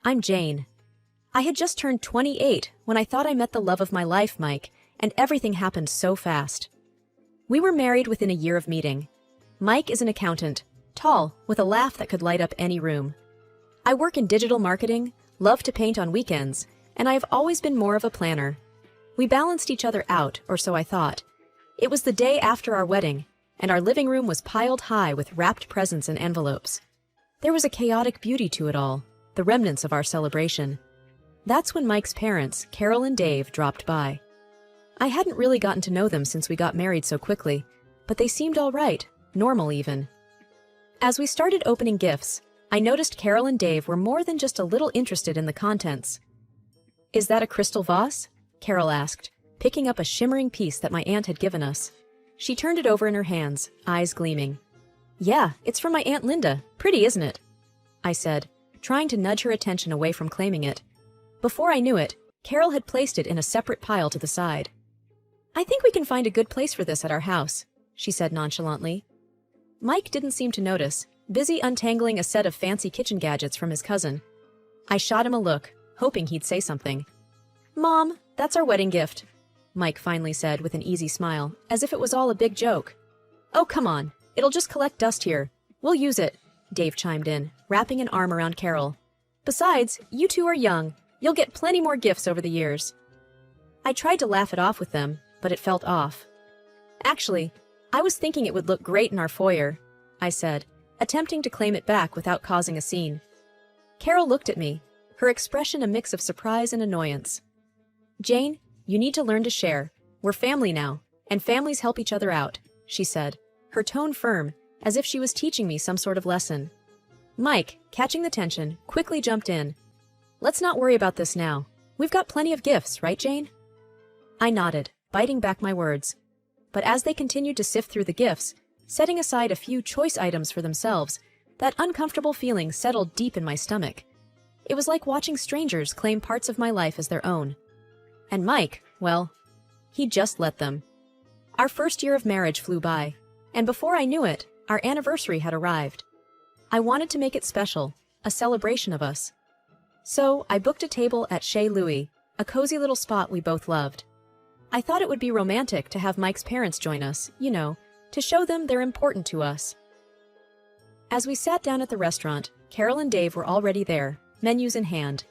I'm Jane. I had just turned 28 when I thought I met the love of my life, Mike, and everything happened so fast. We were married within a year of meeting. Mike is an accountant, tall, with a laugh that could light up any room. I work in digital marketing, love to paint on weekends, and I have always been more of a planner. We balanced each other out, or so I thought. It was the day after our wedding, and our living room was piled high with wrapped presents and envelopes. There was a chaotic beauty to it all, the remnants of our celebration. That's when Mike's parents, Carol and Dave, dropped by. I hadn't really gotten to know them since we got married so quickly, but they seemed all right, normal even. As we started opening gifts, I noticed Carol and Dave were more than just a little interested in the contents. "Is that a crystal vase?" Carol asked, picking up a shimmering piece that my aunt had given us. She turned it over in her hands, eyes gleaming. "Yeah, it's from my Aunt Linda. Pretty, isn't it?" I said, trying to nudge her attention away from claiming it. Before I knew it, Carol had placed it in a separate pile to the side. "I think we can find a good place for this at our house," she said nonchalantly. Mike didn't seem to notice, busy untangling a set of fancy kitchen gadgets from his cousin. I shot him a look, hoping he'd say something. "Mom, that's our wedding gift," Mike finally said with an easy smile, as if it was all a big joke. "Oh, come on. It'll just collect dust here. We'll use it," Dave chimed in, wrapping an arm around Carol. "Besides, you two are young. You'll get plenty more gifts over the years." I tried to laugh it off with them, but it felt off. "Actually, I was thinking it would look great in our foyer," I said, attempting to claim it back without causing a scene. Carol looked at me, her expression a mix of surprise and annoyance. "Jane, you need to learn to share. We're family now, and families help each other out," she said, her tone firm, as if she was teaching me some sort of lesson. Mike, catching the tension, quickly jumped in. "Let's not worry about this now. We've got plenty of gifts, right, Jane?" I nodded, biting back my words. But as they continued to sift through the gifts, setting aside a few choice items for themselves, that uncomfortable feeling settled deep in my stomach. It was like watching strangers claim parts of my life as their own. And Mike, well, he just let them. Our first year of marriage flew by, and before I knew it, our anniversary had arrived. I wanted to make it special, a celebration of us. So I booked a table at Chez Louis, a cozy little spot we both loved. I thought it would be romantic to have Mike's parents join us, to show them they're important to us. As we sat down at the restaurant, Carol and Dave were already there, menus in hand.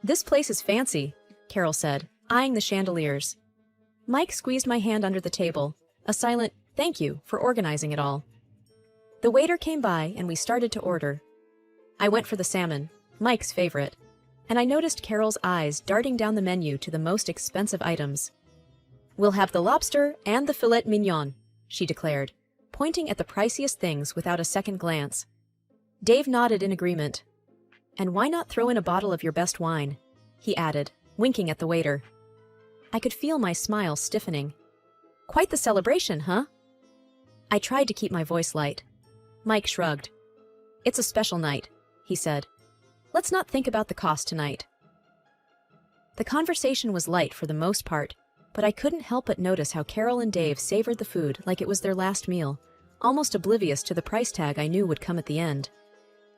"This place is fancy," Carol said, eyeing the chandeliers. Mike squeezed my hand under the table, a silent "thank you" for organizing it all. The waiter came by and we started to order. I went for the salmon, Mike's favorite, and I noticed Carol's eyes darting down the menu to the most expensive items. "We'll have the lobster and the filet mignon," she declared, pointing at the priciest things without a second glance. Dave nodded in agreement. "And why not throw in a bottle of your best wine?" he added, winking at the waiter. I could feel my smile stiffening. "Quite the celebration, huh?" I tried to keep my voice light. Mike shrugged. "It's a special night," he said. "Let's not think about the cost tonight." The conversation was light for the most part, but I couldn't help but notice how Carol and Dave savored the food like it was their last meal, almost oblivious to the price tag I knew would come at the end.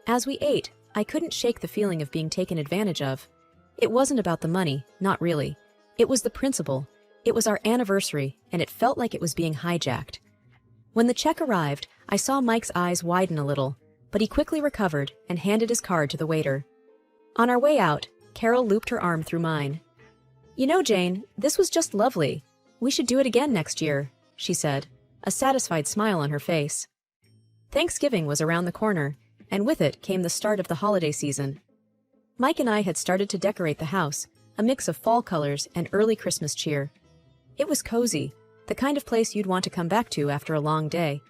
As we ate, I couldn't shake the feeling of being taken advantage of. It wasn't about the money, not really. It was the principle. It was our anniversary, and it felt like it was being hijacked. When the check arrived, I saw Mike's eyes widen a little, but he quickly recovered and handed his card to the waiter. On our way out, Carol looped her arm through mine. "You know, Jane, this was just lovely. We should do it again next year," she said, a satisfied smile on her face. Thanksgiving was around the corner, and with it came the start of the holiday season. Mike and I had started to decorate the house, a mix of fall colors and early Christmas cheer. It was cozy, the kind of place you'd want to come back to after a long day.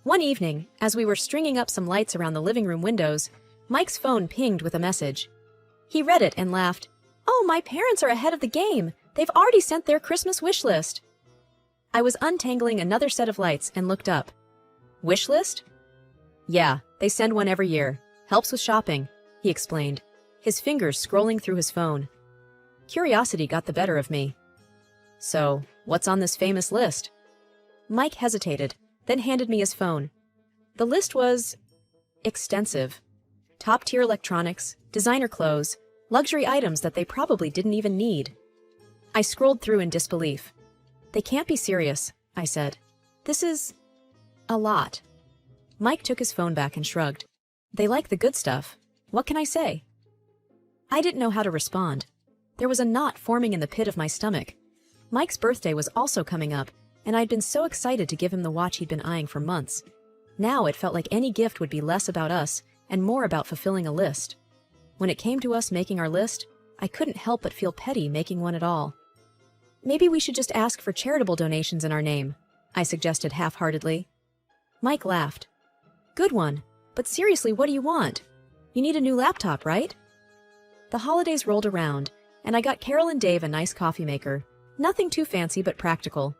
One evening, as we were stringing up some lights around the living room windows, Mike's phone pinged with a message. He read it and laughed. "Oh, my parents are ahead of the game. They've already sent their Christmas wish list." I was untangling another set of lights and looked up. "Wish list?" "Yeah, they send one every year. Helps with shopping," he explained, his fingers scrolling through his phone. Curiosity got the better of me. "So, what's on this famous list?" Mike hesitated, then handed me his phone. The list was extensive. Top-tier electronics, designer clothes, luxury items that they probably didn't even need. I scrolled through in disbelief. They can't be serious, I said. This is a lot. Mike took his phone back and shrugged. They like the good stuff. What can I say? I didn't know how to respond. There was a knot forming in the pit of my stomach. Mike's birthday was also coming up, and I'd been so excited to give him the watch he'd been eyeing for months. Now it felt like any gift would be less about us and more about fulfilling a list. When it came to us making our list, I couldn't help but feel petty making one at all. Maybe we should just ask for charitable donations in our name, I suggested half-heartedly. Mike laughed. Good one, but seriously, what do you want? You need a new laptop, right? The holidays rolled around, and I got Carol and Dave a nice coffee maker. Nothing too fancy but practical.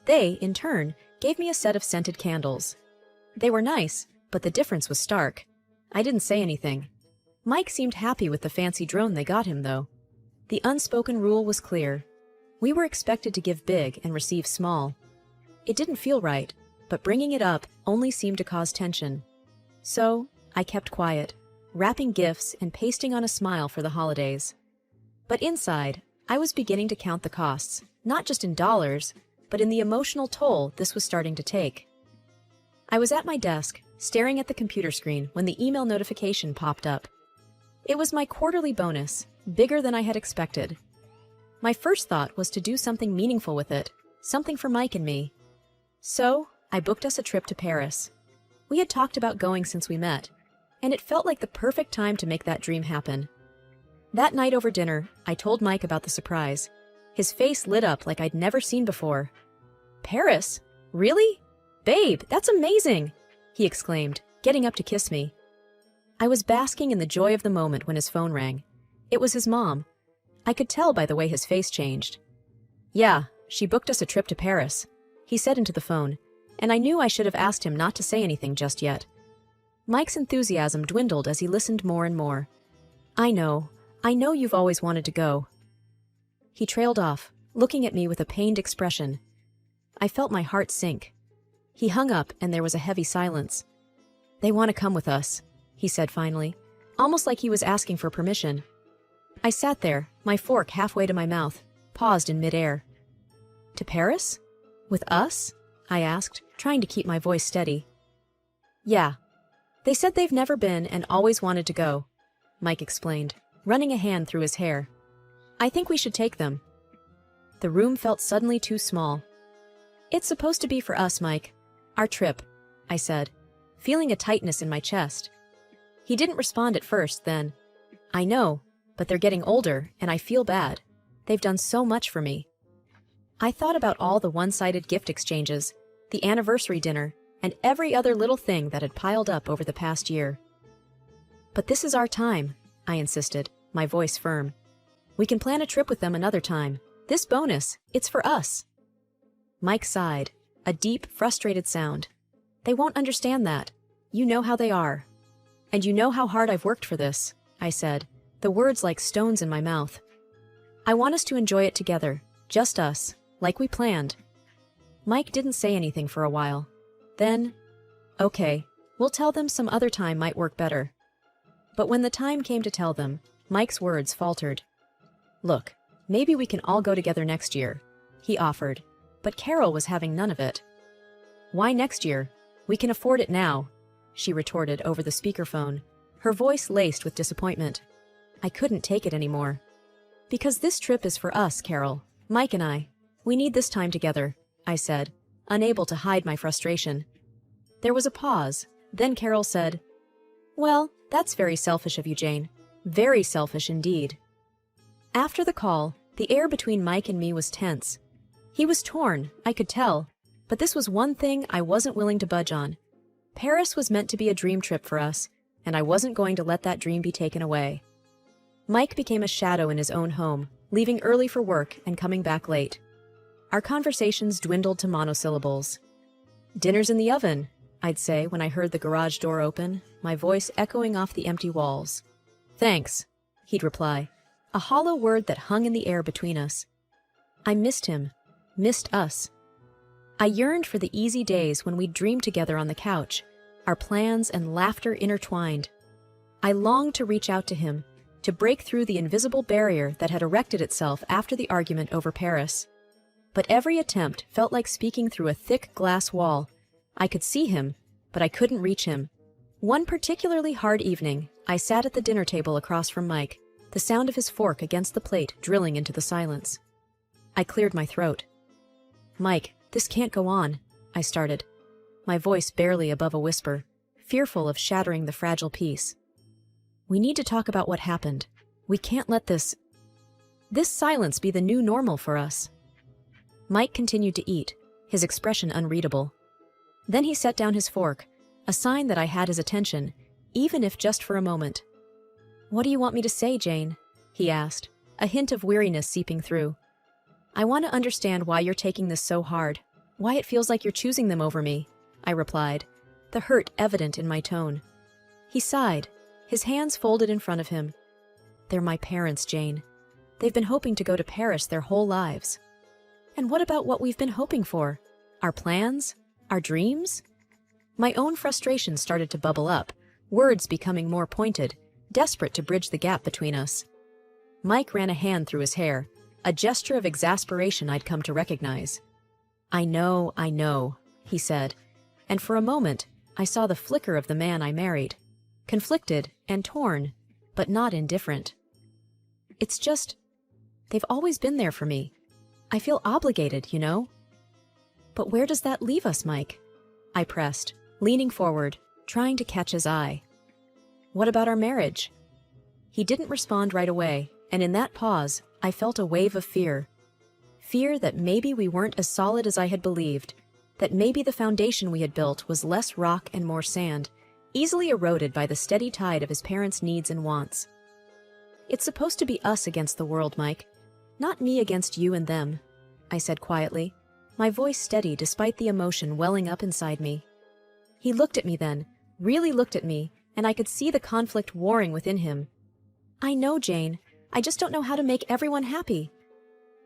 They, in turn, gave me a set of scented candles. They were nice, but the difference was stark. I didn't say anything. Mike seemed happy with the fancy drone they got him, though. The unspoken rule was clear. We were expected to give big and receive small. It didn't feel right, but bringing it up only seemed to cause tension. So, I kept quiet, wrapping gifts and pasting on a smile for the holidays. But inside, I was beginning to count the costs, not just in dollars, but in the emotional toll this was starting to take. I was at my desk, staring at the computer screen when the email notification popped up. It was my quarterly bonus, bigger than I had expected. My first thought was to do something meaningful with it, something for Mike and me. So, I booked us a trip to Paris. We had talked about going since we met, and it felt like the perfect time to make that dream happen. That night over dinner, I told Mike about the surprise. His face lit up like I'd never seen before. Paris? Really? Babe, that's amazing! He exclaimed, getting up to kiss me. I was basking in the joy of the moment when his phone rang. It was his mom. I could tell by the way his face changed. Yeah, she booked us a trip to Paris, he said into the phone, and I knew I should have asked him not to say anything just yet. Mike's enthusiasm dwindled as he listened more and more. I know you've always wanted to go. He trailed off, looking at me with a pained expression. I felt my heart sink. He hung up and there was a heavy silence. They want to come with us, he said finally, almost like he was asking for permission. I sat there, my fork halfway to my mouth, paused in midair. To Paris? With us? I asked, trying to keep my voice steady. Yeah. They said they've never been and always wanted to go, Mike explained, running a hand through his hair. I think we should take them. The room felt suddenly too small. It's supposed to be for us, Mike. Our trip, I said, feeling a tightness in my chest. He didn't respond at first, then. I know, but they're getting older, and I feel bad. They've done so much for me. I thought about all the one-sided gift exchanges, the anniversary dinner, and every other little thing that had piled up over the past year. But this is our time, I insisted, my voice firm. We can plan a trip with them another time. This bonus, it's for us. Mike sighed, a deep, frustrated sound. They won't understand that. You know how they are. And you know how hard I've worked for this, I said, the words like stones in my mouth. I want us to enjoy it together, just us, like we planned. Mike didn't say anything for a while. Then, okay, we'll tell them some other time might work better. But when the time came to tell them, Mike's words faltered. Look, maybe we can all go together next year, he offered, but Carol was having none of it. Why next year? We can afford it now, she retorted over the speakerphone, her voice laced with disappointment. I couldn't take it anymore. Because this trip is for us, Carol, Mike and I. We need this time together, I said, unable to hide my frustration. There was a pause, then Carol said, Well, that's very selfish of you, Jane. Very selfish indeed. After the call, the air between Mike and me was tense. He was torn, I could tell, but this was one thing I wasn't willing to budge on. Paris was meant to be a dream trip for us, and I wasn't going to let that dream be taken away. Mike became a shadow in his own home, leaving early for work and coming back late. Our conversations dwindled to monosyllables. Dinner's in the oven, I'd say when I heard the garage door open, my voice echoing off the empty walls. Thanks, he'd reply, a hollow word that hung in the air between us. I missed him, missed us. I yearned for the easy days when we'd dream together on the couch, our plans and laughter intertwined. I longed to reach out to him, to break through the invisible barrier that had erected itself after the argument over Paris. But every attempt felt like speaking through a thick glass wall. I could see him, but I couldn't reach him. One particularly hard evening, I sat at the dinner table across from Mike, the sound of his fork against the plate drilling into the silence. I cleared my throat. "Mike, this can't go on," I started, my voice barely above a whisper, fearful of shattering the fragile peace. "We need to talk about what happened. We can't let this silence be the new normal for us." Mike continued to eat, his expression unreadable. Then he set down his fork, a sign that I had his attention, even if just for a moment. "What do you want me to say, Jane?" he asked, a hint of weariness seeping through. "I want to understand why you're taking this so hard, why it feels like you're choosing them over me," I replied, the hurt evident in my tone. He sighed, his hands folded in front of him. "They're my parents, Jane. They've been hoping to go to Paris their whole lives." "And what about what we've been hoping for? Our plans? Our dreams?" My own frustration started to bubble up, words becoming more pointed, desperate to bridge the gap between us. Mike ran a hand through his hair, a gesture of exasperation I'd come to recognize. I know," he said, and for a moment I saw the flicker of the man I married, conflicted and torn, but not indifferent. "It's just, they've always been there for me. I feel obligated, you know." "But where does that leave us, Mike?" I pressed, leaning forward, trying to catch his eye. "What about our marriage?" He didn't respond right away, and in that pause, I felt a wave of fear. Fear that maybe we weren't as solid as I had believed, that maybe the foundation we had built was less rock and more sand, easily eroded by the steady tide of his parents' needs and wants. "It's supposed to be us against the world, Mike, not me against you and them," I said quietly, my voice steady despite the emotion welling up inside me. He looked at me then, really looked at me, and I could see the conflict warring within him. "I know, Jane. I just don't know how to make everyone happy."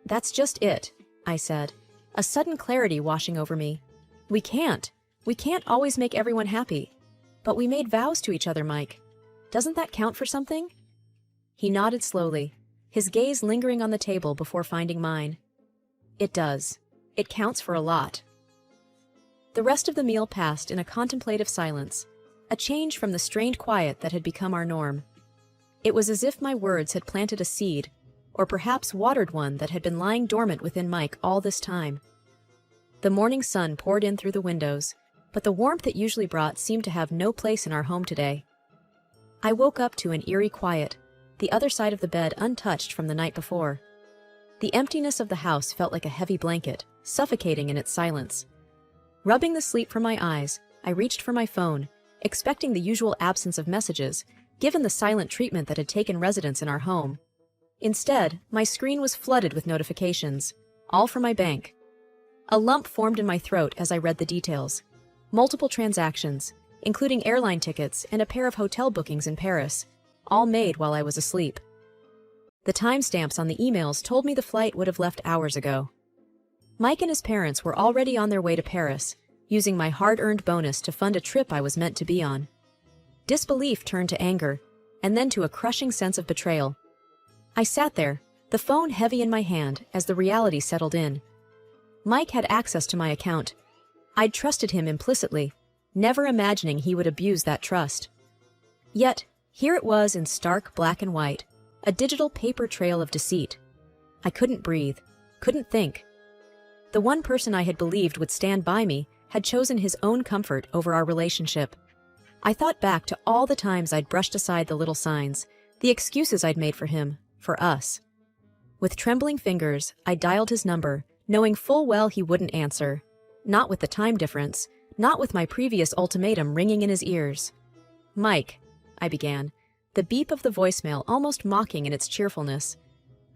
"That's just it," I said, a sudden clarity washing over me. We can't always make everyone happy. But we made vows to each other, Mike. Doesn't that count for something?" He nodded slowly, his gaze lingering on the table before finding mine. "It does. It counts for a lot." The rest of the meal passed in a contemplative silence, a change from the strained quiet that had become our norm. It was as if my words had planted a seed, or perhaps watered one that had been lying dormant within Mike all this time. The morning sun poured in through the windows, but the warmth it usually brought seemed to have no place in our home today. I woke up to an eerie quiet, the other side of the bed untouched from the night before. The emptiness of the house felt like a heavy blanket, suffocating in its silence. Rubbing the sleep from my eyes, I reached for my phone, expecting the usual absence of messages, given the silent treatment that had taken residence in our home. Instead, my screen was flooded with notifications, all from my bank. A lump formed in my throat as I read the details. Multiple transactions, including airline tickets and a pair of hotel bookings in Paris, all made while I was asleep. The timestamps on the emails told me the flight would have left hours ago. Mike and his parents were already on their way to Paris, using my hard-earned bonus to fund a trip I was meant to be on. Disbelief turned to anger, and then to a crushing sense of betrayal. I sat there, the phone heavy in my hand, as the reality settled in. Mike had access to my account. I'd trusted him implicitly, never imagining he would abuse that trust. Yet, here it was in stark black and white, a digital paper trail of deceit. I couldn't breathe, couldn't think. The one person I had believed would stand by me had chosen his own comfort over our relationship. I thought back to all the times I'd brushed aside the little signs, the excuses I'd made for him, for us. With trembling fingers, I dialed his number, knowing full well he wouldn't answer. Not with the time difference, not with my previous ultimatum ringing in his ears. "Mike," I began, the beep of the voicemail almost mocking in its cheerfulness.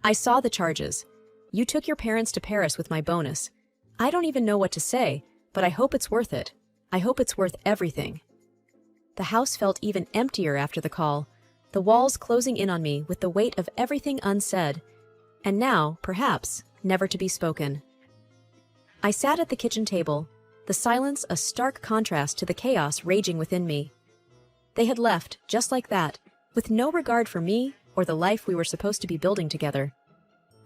"I saw the charges. You took your parents to Paris with my bonus. I don't even know what to say, but I hope it's worth it. I hope it's worth everything." The house felt even emptier after the call, the walls closing in on me with the weight of everything unsaid, and now, perhaps, never to be spoken. I sat at the kitchen table, the silence a stark contrast to the chaos raging within me. They had left, just like that, with no regard for me or the life we were supposed to be building together.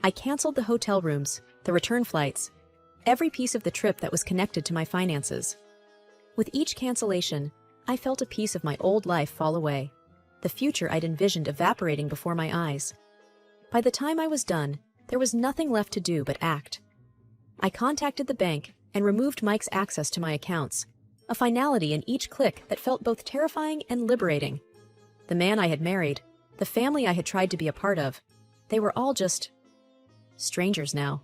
I canceled the hotel rooms, the return flights, every piece of the trip that was connected to my finances. With each cancellation, I felt a piece of my old life fall away, the future I'd envisioned evaporating before my eyes. By the time I was done, there was nothing left to do but act. I contacted the bank and removed Mike's access to my accounts, a finality in each click that felt both terrifying and liberating. The man I had married, the family I had tried to be a part of, they were all just strangers now.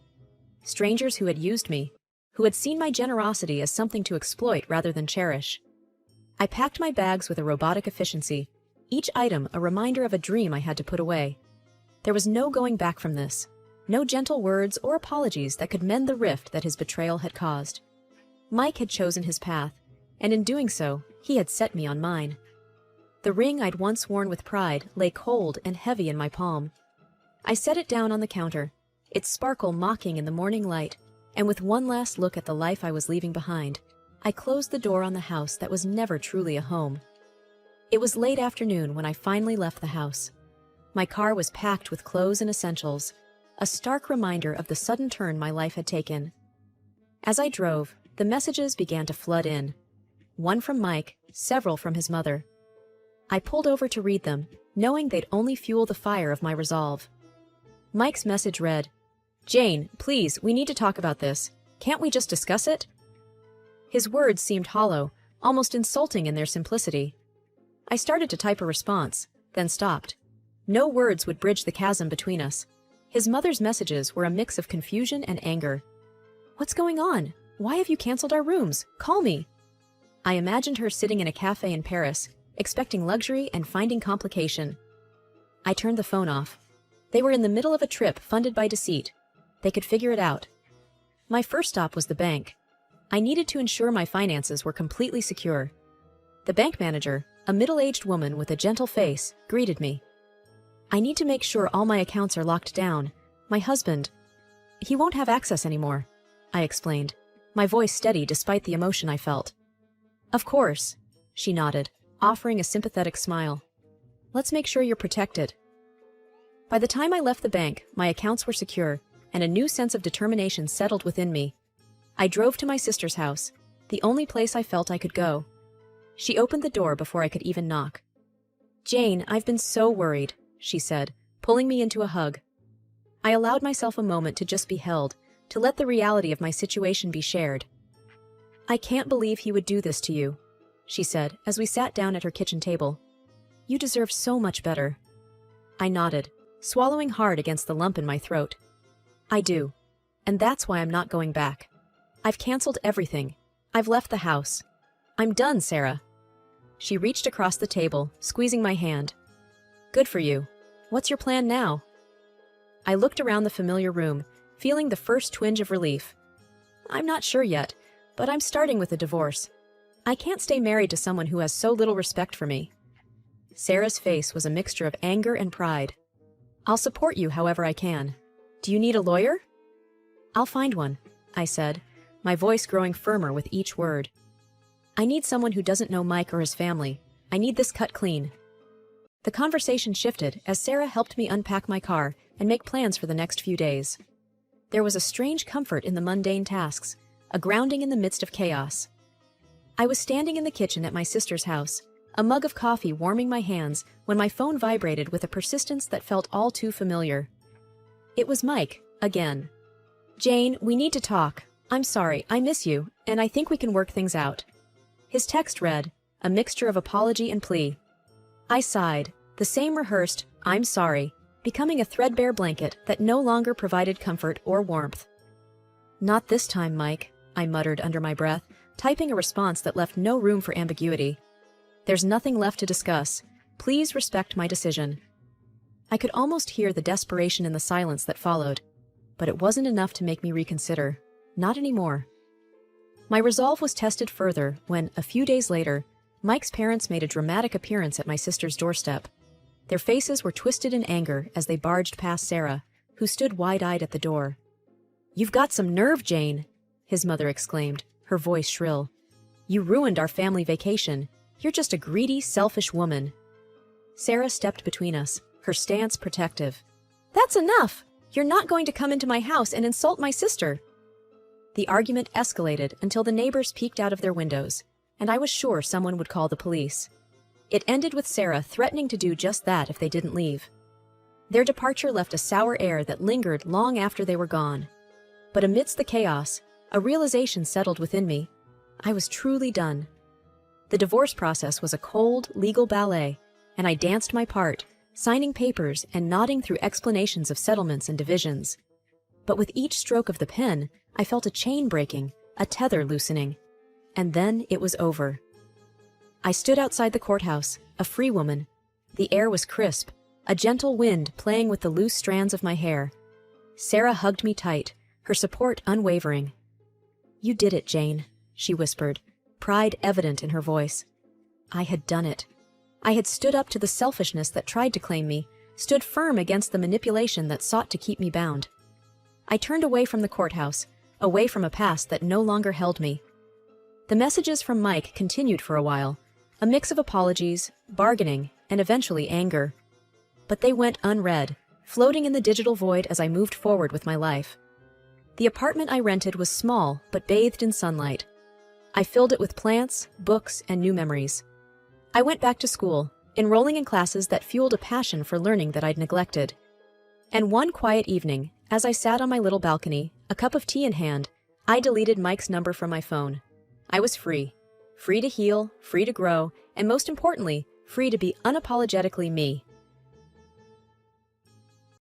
Strangers who had used me, who had seen my generosity as something to exploit rather than cherish. I packed my bags with a robotic efficiency, each item a reminder of a dream I had to put away. There was no going back from this, no gentle words or apologies that could mend the rift that his betrayal had caused. Mike had chosen his path, and in doing so, he had set me on mine. The ring I'd once worn with pride lay cold and heavy in my palm. I set it down on the counter, its sparkle mocking in the morning light, and with one last look at the life I was leaving behind, I closed the door on the house that was never truly a home. It was late afternoon when I finally left the house. My car was packed with clothes and essentials, a stark reminder of the sudden turn my life had taken. As I drove, the messages began to flood in. One from Mike, several from his mother. I pulled over to read them, knowing they'd only fuel the fire of my resolve. Mike's message read, "Jane, please, we need to talk about this. Can't we just discuss it?" His words seemed hollow, almost insulting in their simplicity. I started to type a response, then stopped. No words would bridge the chasm between us. His mother's messages were a mix of confusion and anger. "What's going on? Why have you canceled our rooms? Call me." I imagined her sitting in a cafe in Paris, expecting luxury and finding complication. I turned the phone off. They were in the middle of a trip funded by deceit. They could figure it out. My first stop was the bank. I needed to ensure my finances were completely secure. The bank manager, a middle-aged woman with a gentle face, greeted me. "I need to make sure all my accounts are locked down. My husband, he won't have access anymore," I explained, my voice steady despite the emotion I felt. "Of course," she nodded, offering a sympathetic smile. "Let's make sure you're protected." By the time I left the bank, my accounts were secure, and a new sense of determination settled within me. I drove to my sister's house, the only place I felt I could go. She opened the door before I could even knock. "Jane, I've been so worried," she said, pulling me into a hug. I allowed myself a moment to just be held, to let the reality of my situation be shared. "I can't believe he would do this to you," she said as we sat down at her kitchen table. "You deserve so much better." I nodded, swallowing hard against the lump in my throat. "I do. And that's why I'm not going back. I've canceled everything. I've left the house. I'm done, Sarah." She reached across the table, squeezing my hand. "Good for you. What's your plan now?" I looked around the familiar room, feeling the first twinge of relief. "I'm not sure yet, but I'm starting with a divorce. I can't stay married to someone who has so little respect for me." Sarah's face was a mixture of anger and pride. "I'll support you however I can. Do you need a lawyer?" "I'll find one," I said, my voice growing firmer with each word. "I need someone who doesn't know Mike or his family. I need this cut clean." The conversation shifted as Sarah helped me unpack my car and make plans for the next few days. There was a strange comfort in the mundane tasks, a grounding in the midst of chaos. I was standing in the kitchen at my sister's house, a mug of coffee warming my hands when my phone vibrated with a persistence that felt all too familiar. It was Mike, again. "Jane, we need to talk. I'm sorry, I miss you, and I think we can work things out." His text read, a mixture of apology and plea. I sighed, the same rehearsed, "I'm sorry," becoming a threadbare blanket that no longer provided comfort or warmth. "Not this time, Mike," I muttered under my breath, typing a response that left no room for ambiguity. "There's nothing left to discuss. Please respect my decision." I could almost hear the desperation in the silence that followed, but it wasn't enough to make me reconsider. Not anymore. My resolve was tested further when, a few days later, Mike's parents made a dramatic appearance at my sister's doorstep. Their faces were twisted in anger as they barged past Sarah, who stood wide-eyed at the door. "You've got some nerve, Jane," his mother exclaimed, her voice shrill. "You ruined our family vacation. You're just a greedy, selfish woman. Sarah stepped between us, her stance protective. That's enough! You're not going to come into my house and insult my sister. The argument escalated until the neighbors peeked out of their windows, and I was sure someone would call the police. It ended with Sarah threatening to do just that if they didn't leave. Their departure left a sour air that lingered long after they were gone. But amidst the chaos, a realization settled within me. I was truly done. The divorce process was a cold, legal ballet, and I danced my part, signing papers and nodding through explanations of settlements and divisions. But with each stroke of the pen, I felt a chain breaking, a tether loosening. And then it was over. I stood outside the courthouse, a free woman. The air was crisp, a gentle wind playing with the loose strands of my hair. Sarah hugged me tight, her support unwavering. You did it, Jane, she whispered, pride evident in her voice. I had done it. I had stood up to the selfishness that tried to claim me, stood firm against the manipulation that sought to keep me bound. I turned away from the courthouse, away from a past that no longer held me. The messages from Mike continued for a while, a mix of apologies, bargaining, and eventually anger. But they went unread, floating in the digital void as I moved forward with my life. The apartment I rented was small, but bathed in sunlight. I filled it with plants, books, and new memories. I went back to school, enrolling in classes that fueled a passion for learning that I'd neglected. And one quiet evening, as I sat on my little balcony, a cup of tea in hand, I deleted Mike's number from my phone. I was free. Free to heal, free to grow, and most importantly, free to be unapologetically me.